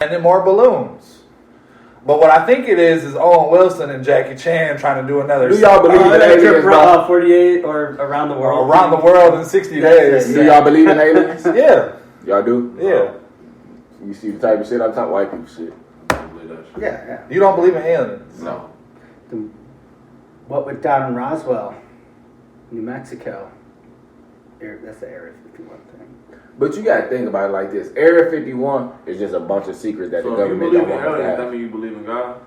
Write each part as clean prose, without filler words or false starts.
And then more balloons. But what I think it is Owen Wilson and Jackie Chan trying to do another. Do y'all believe in aliens, bro? 48 or around the world? Around the world in 60 days. Do y'all believe in aliens? Yeah. Y'all do? Yeah. You see the type of shit I'm talking white people shit. Yeah. You don't believe in aliens? No. What went down in Roswell, New Mexico? That's the Area 51 thing. But you gotta think about it like this. Area 51 is just a bunch of secrets that the government don't want to have. That mean you believe in God?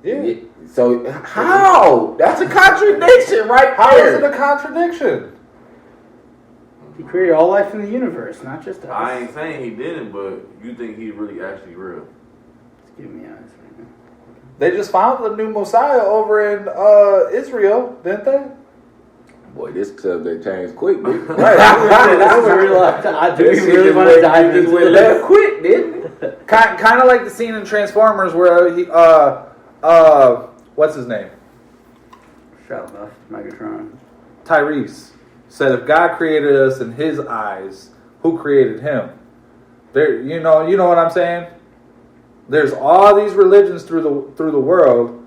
Yeah. So how? That's a contradiction right How there. is it a contradiction? He created all life in the universe, not just us. I ain't saying he didn't, but you think he's really actually real? Just give me eyes right now. They just found the new Messiah over in Israel, didn't they? Boy, this subject changed quick, dude. Right. Do we really want to dive into went this? left quick, didn't it? Kind of like the scene in Transformers where he, what's his name? Shut up, Megatron. Tyrese said, if God created us in His eyes, who created Him? There, you know what I'm saying? There's all these religions through the world.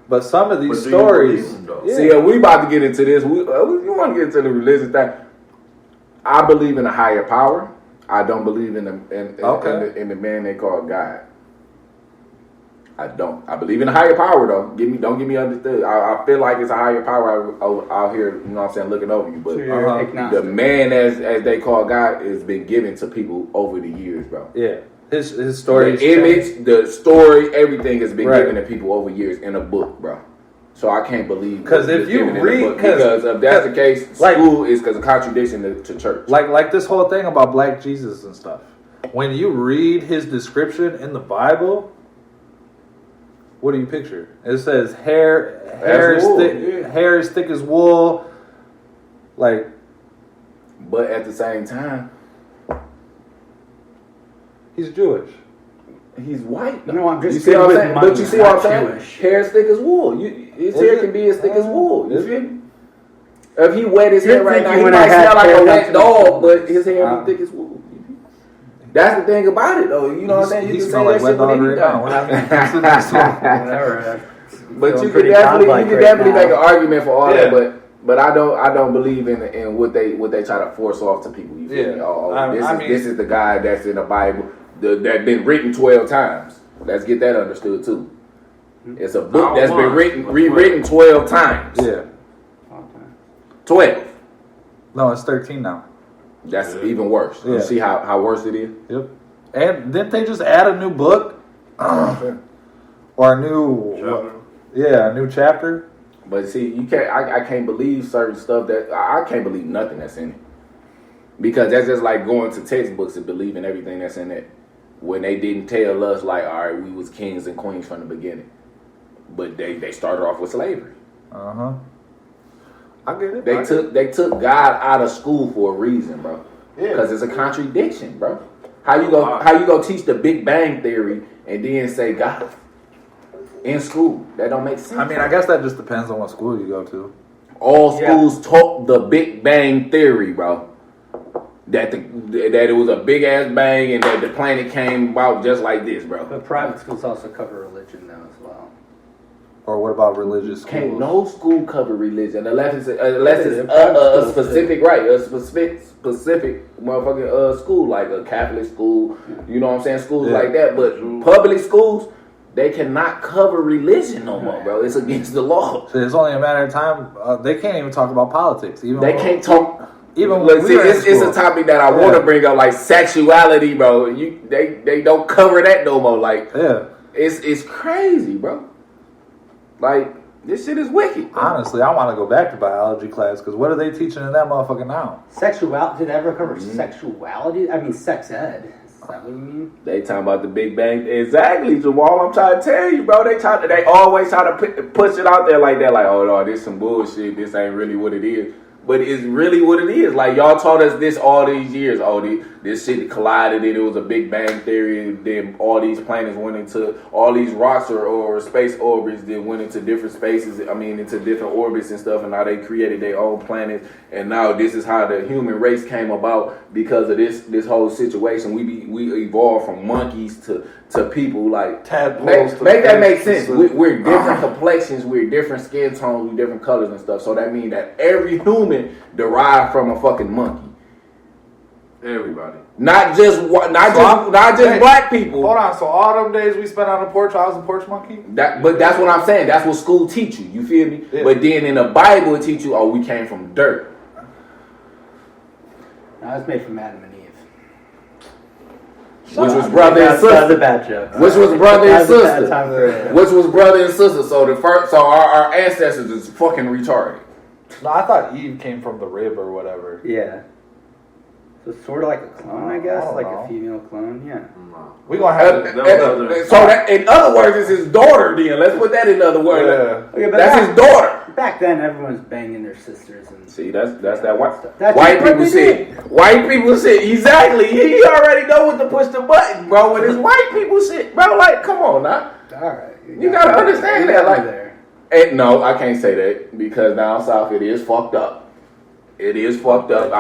But some of these stories... See, we about to get into this. We want to get into the religion thing. I believe in a higher power. I don't believe in the man they call God. I don't. I believe in a higher power, though. Don't get me understood. I feel like it's a higher power out here, you know what I'm saying, looking over you. But the man, as they call God, has been given to people over the years, bro. Yeah. His story, the image, the story, everything has been given to people over years in a book, bro. So I can't believe because if you read, because if that's the case, school is because of contradiction to church. Like this whole thing about Black Jesus and stuff. When you read his description in the Bible, what do you picture? It says hair is thick as wool. Like, but at the same time, he's Jewish. He's white. No, I'm just. You see what I'm saying? But you see what I'm saying? Hair as thick as wool. His hair can be as thick as wool. You feel me? If he wet his hair right now, he might smell like a wet dog, but his hair be thick as wool. That's the thing about it, though. You know what I'm saying? You can say that shit with anything. But you could definitely make an argument for all that, but I don't believe in what they try to force off to people. You feel me? This is the guy that's in the Bible that been written 12 times. Let's get that understood too. It's a book that's been rewritten 12 times. Yeah. 12. No, it's 13 now. That's even worse. Yeah. You see how worse it is? Yep. And didn't they just add a new book? Or a new chapter? A new chapter. But see, you can't. I can't believe certain stuff I can't believe nothing that's in it, because that's just like going to textbooks and believing everything that's in it when they didn't tell us like, all right, we was kings and queens from the beginning, but they started off with slavery. I get it. They took God out of school for a reason, bro. Yeah. Because it's a contradiction, bro. How you go teach the Big Bang Theory and then say God in school? That don't make sense. I mean, I guess that just depends on what school you go to. All schools taught the Big Bang Theory, bro. That it was a big ass bang and that the planet came about just like this, bro. But private schools also cover religion though as well. Or what about religious schools? Can't no school cover religion unless it's a specific motherfucking school, like a Catholic school. You know what I'm saying? Schools like that. But public schools, they cannot cover religion no more, bro. It's against the law. So it's only a matter of time. They can't even talk about politics. They can't talk. Even look, see, it's a topic that I want to bring up, like sexuality, bro. They don't cover that no more. Like, it's crazy, bro. Like, this shit is wicked. Honestly, I want to go back to biology class because what are they teaching in that motherfucker now? Sexuality? Did they ever cover sexuality? I mean, sex ed. Is that what you mean? They talking about the Big Bang. Exactly, Jamal. I'm trying to tell you, bro. They always try to push it out there like that. Like, oh no, this some bullshit. This ain't really what it is. But it's really what it is. Like, y'all taught us this all these years. Oh, this shit collided. It was a Big Bang theory. Then all these planets went into all these rocks or space orbits. Then went into different spaces. I mean, into different orbits and stuff. And now they created their own planets. And now this is how the human race came about because of this whole situation. We evolved from monkeys to people. Like tadpoles. Make that make sense. We're different complexions. We're different skin tones. We're different colors and stuff. So that means that every human derived from a fucking monkey. Everybody. Not just black people. Hold on. So all them days we spent on the porch, I was a porch monkey. But that's what I'm saying. That's what school teach you. You feel me? Yeah. But then in the Bible it teach you, oh, we came from dirt. No, I was made from Adam and Eve. Which was brother and sister. That was a bad joke. Which was brother and That was a bad sister. time for it. Which was brother and sister. So our ancestors is fucking retarded. No, I thought Eve came from the rib or whatever. Yeah. So it's sort of like a clone, I guess, don't like know. a female clone. Yeah. No. We gonna have So that, in other words, it's his daughter. Then let's put that in other words. Yeah. Okay, but That's his daughter. Back then, everyone was banging their sisters and See, that's that white stuff. That's white what people they shit. did. White people shit. Exactly. He already know what to push the button, bro. With his white people shit, bro. Like, come on now. All right. You gotta understand that, like- there. And no, I can't say that because down south it is fucked up. It is fucked up.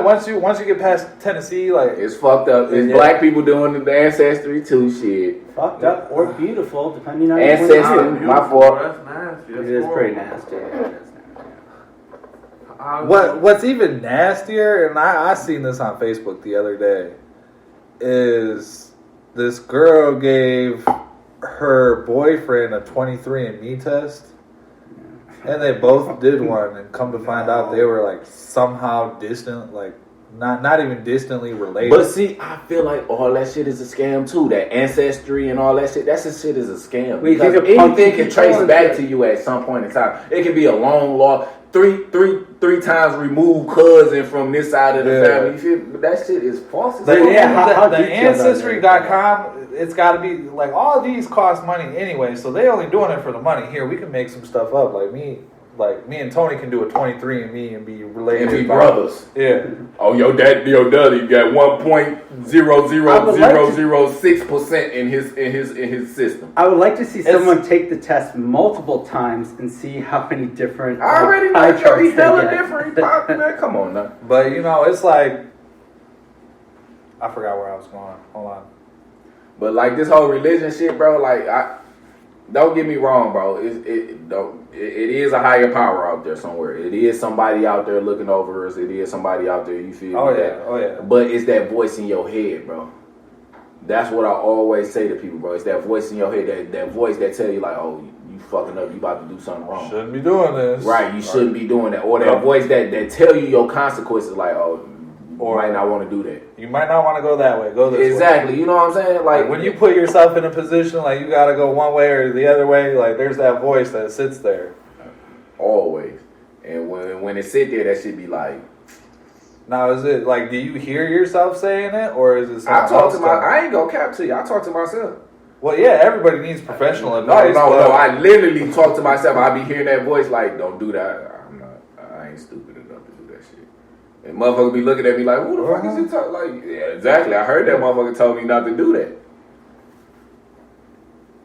Once you get past Tennessee, like It's fucked up. It's black people doing the ancestry too. Shit. Fucked up or beautiful, depending on Ancestry. your point of view. My fault. That's nasty. That's It is horrible. pretty nasty. Yeah, it is nasty. what's even nastier, and I seen this on Facebook the other day, is this girl gave her boyfriend a 23andMe test. And they both did one, and come to find out they were like somehow distant, like not even distantly related. But see, I feel like all that shit is a scam too. That ancestry and all that shit, that shit is a scam. Well, you Because think of anything pumpkin can trace control back and to shit. you at some point in time. It can be a long law, three times removed cousin from this side of the family. You feel? But that shit is false. as But fuck. yeah, how the detailed are they? Ancestry.com, it's got to be like all of these cost money anyway, so they only doing it for the money. Here, we can make some stuff up. Like me and Tony can do a 23andMe and be related. And be brothers. Yeah. Oh, your daddy got 1.00006% in his system. I would like to see someone take the test multiple times and see how many different. I already know pie he's charts they hella get. different. Man, come on now. But it's like I forgot where I was going. Hold on. But like this whole religion shit, bro. Like don't get me wrong, bro. It is a higher power out there somewhere. It is somebody out there looking over us. It is somebody out there. You feel? Oh me? yeah. But it's that voice in your head, bro. That's what I always say to people, bro. It's that voice in your head, that voice that tell you like, oh, you fucking up. You about to do something wrong. Shouldn't be doing this. Right. You shouldn't be doing that. Or that voice that tell you your consequences, like, oh, you might not want to do that. You might not want to go that way. Go this way. Exactly. You know what I'm saying? Like when you put yourself in a position like you got to go one way or the other way, like there's that voice that sits there. Always. And when it sit there, that should be like. Now, is it like, do you hear yourself saying it, or is it? I ain't gonna cap to you. I talk to myself. Well, yeah, everybody needs professional advice. No. I literally talk to myself. I be hearing that voice like, "Don't do that." I ain't stupid enough to do that shit. And motherfucker be looking at me like, "Who the fuck is he talking?" Like, yeah, exactly. I heard that motherfucker told me not to do that.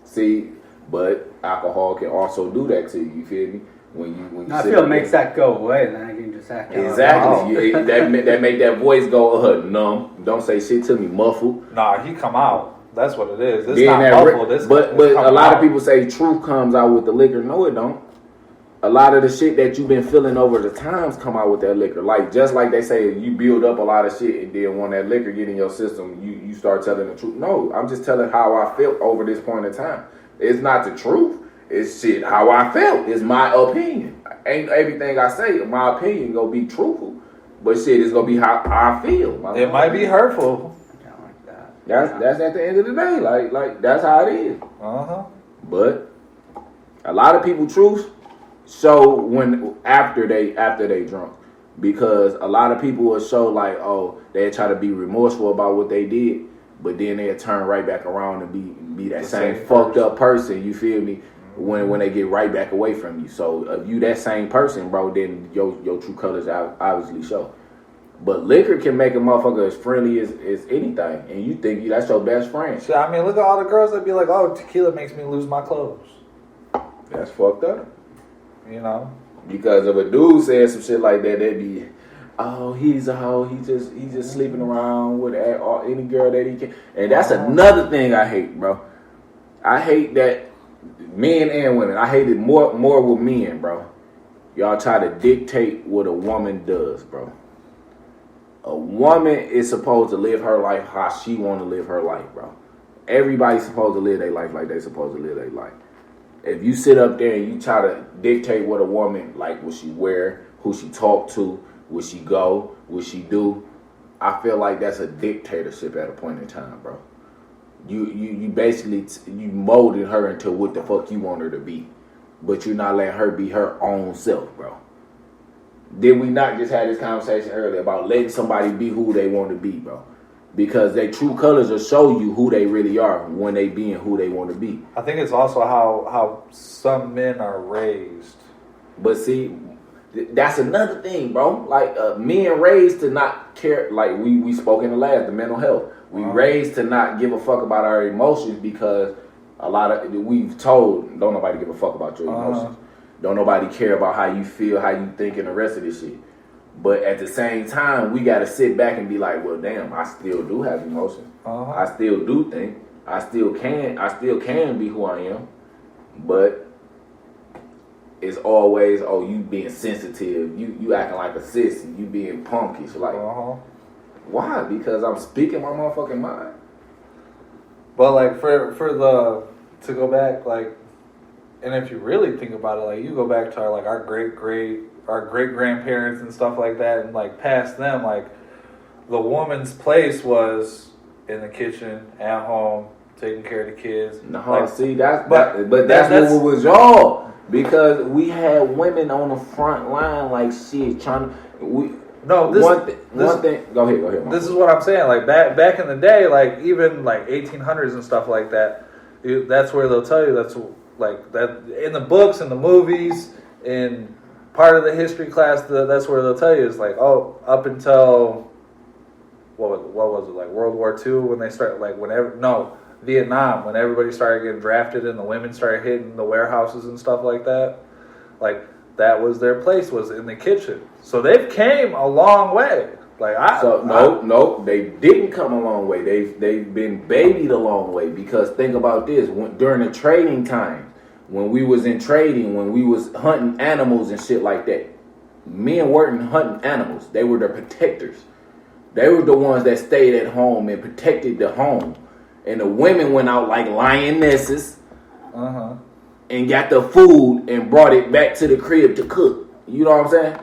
See, but alcohol can also do that to you. You feel me? When you I feel it makes that go away, and then I can just act out. Exactly. That make that voice go numb. Don't say shit to me, muffled. Nah, he come out. That's what it is. It's Being not muffled. but a lot of people say truth comes out with the liquor. No, it don't. A lot of the shit that you've been feeling over the times come out with that liquor. Like just like they say, you build up a lot of shit, and then when that liquor get in your system, you start telling the truth. No, I'm just telling how I felt over this point in time. It's not the truth. It's shit how I felt. It's my opinion. Ain't everything I say, my opinion gonna be truthful, but shit is gonna be how I feel. It might be hurtful. That's at the end of the day. Like that's how it is. But a lot of people truth show when after they drunk, because a lot of people will show like, oh, they try to be remorseful about what they did, but then they'll turn right back around and be that same fucked up person. You feel me? When they get right back away from you. So if you that same person, bro, then your true colors obviously show. But liquor can make a motherfucker as friendly as anything, and you think that's your best friend. So, I mean, look at all the girls that be like, "Oh, tequila makes me lose my clothes." That's fucked up. You know, because if a dude says some shit like that, they'd be, "Oh, he's a hoe. He's just sleeping around with any girl that he can." And that's another thing I hate, bro. I hate that men and women. I hate it more with men, bro. Y'all try to dictate what a woman does, bro. A woman is supposed to live her life how she want to live her life, bro. Everybody's supposed to live their life like they supposed to live their life. If you sit up there and you try to dictate what a woman, like what she wear, who she talk to, where she go, what she do, I feel like that's a dictatorship at a point in time, bro. You basically you molded her into what the fuck you want her to be, but you're not letting her be her own self, bro. Did we not just have this conversation earlier about letting somebody be who they want to be, bro? Because their true colors will show you who they really are when they being who they want to be. I think it's also how some men are raised. But see, that's another thing, bro. Like men raised to not care. Like we spoke in the mental health. We raised to not give a fuck about our emotions because we've told don't nobody give a fuck about your emotions. Don't nobody care about how you feel, how you think, and the rest of this shit. But at the same time, we got to sit back and be like, well, damn, I still do have emotions. I still do think. I still can be who I am. But it's always, you being sensitive. You acting like a sissy. You being punkish. Like, why? Because I'm speaking my motherfucking mind. But like to go back, like, and if you really think about it, like you go back to our great grandparents and stuff like that, and like past them, like the woman's place was in the kitchen, at home, taking care of the kids. No, like, see that's what was y'all, because we had women on the front line like shit trying to. One thing. Go ahead. This is what I'm saying. Like back in the day, like even like 1800s and stuff like that. That's where they'll tell you that's like that in the books and the movies in part of the history class. That's where they'll tell you is like up until what was it, like World War II when they started Vietnam when everybody started getting drafted and the women started hitting the warehouses and stuff like that. Like that was their place, was in the kitchen. So they've came a long way. No, they didn't come a long way. They've been babied a long way, because think about this: during the trading time, when we was in trading, when we was hunting animals and shit like that, men weren't hunting animals. They were the protectors. They were the ones that stayed at home and protected the home, and the women went out like lionesses, and got the food and brought it back to the crib to cook. You know what I'm saying?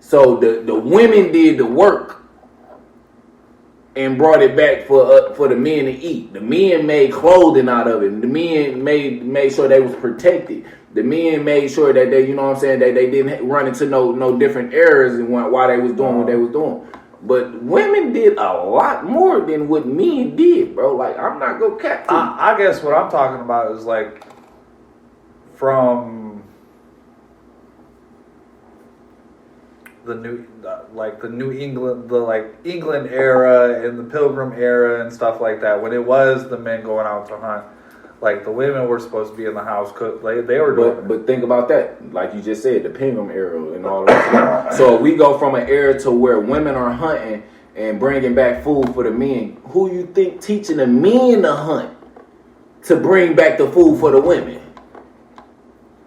So the women did the work and brought it back for the men to eat. The men made clothing out of it. The men made sure they was protected. The men made sure that they, you know what I'm saying, that they didn't run into no different errors and while they was doing what they was doing. But women did a lot more than what men did, bro. Like, I'm not gonna cap to you. I guess what I'm talking about is like from the New England, England era and the Pilgrim era and stuff like that, when it was the men going out to hunt, like the women were supposed to be in the house cook. They were doing. But think about that, like you just said, the Pilgrim era and all that. So we go from an era to where women are hunting and bringing back food for the men. Who you think teaching the men to hunt to bring back the food for the women?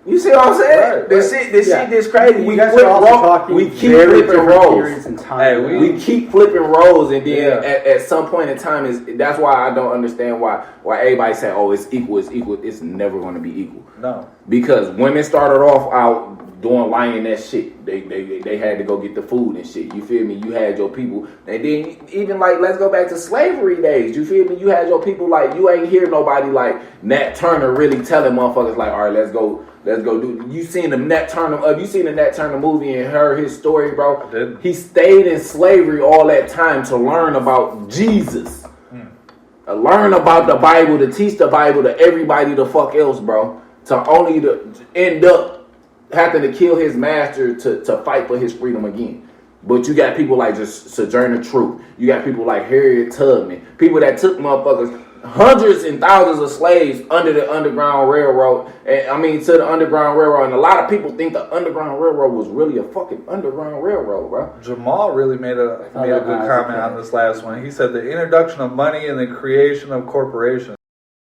You see what I'm saying? Right. This shit is crazy. We keep flipping roles. Hey, we keep flipping roles, and then at some point in time, that's why I don't understand why everybody say, "Oh, it's equal, it's equal." It's never going to be equal. No, because women started off out doing lioness shit. They had to go get the food and shit. You feel me? You had your people, and then even like let's go back to slavery days. You feel me? You had your people like you ain't hear nobody like Nat Turner really telling motherfuckers like, all right, let's go do. You seen the Nat Turner? You seen the Nat Turner movie and heard his story, bro? I did. He stayed in slavery all that time to learn about Jesus, learn about the Bible, to teach the Bible to everybody the fuck else, bro. To end up having to kill his master to fight for his freedom again. But you got people like just Sojourner Truth. You got people like Harriet Tubman. People that took motherfuckers, hundreds and thousands of slaves under the Underground Railroad. To the Underground Railroad. And a lot of people think the Underground Railroad was really a fucking Underground Railroad, bro. Jamal really made a good comment on this last one. He said the introduction of money and the creation of corporations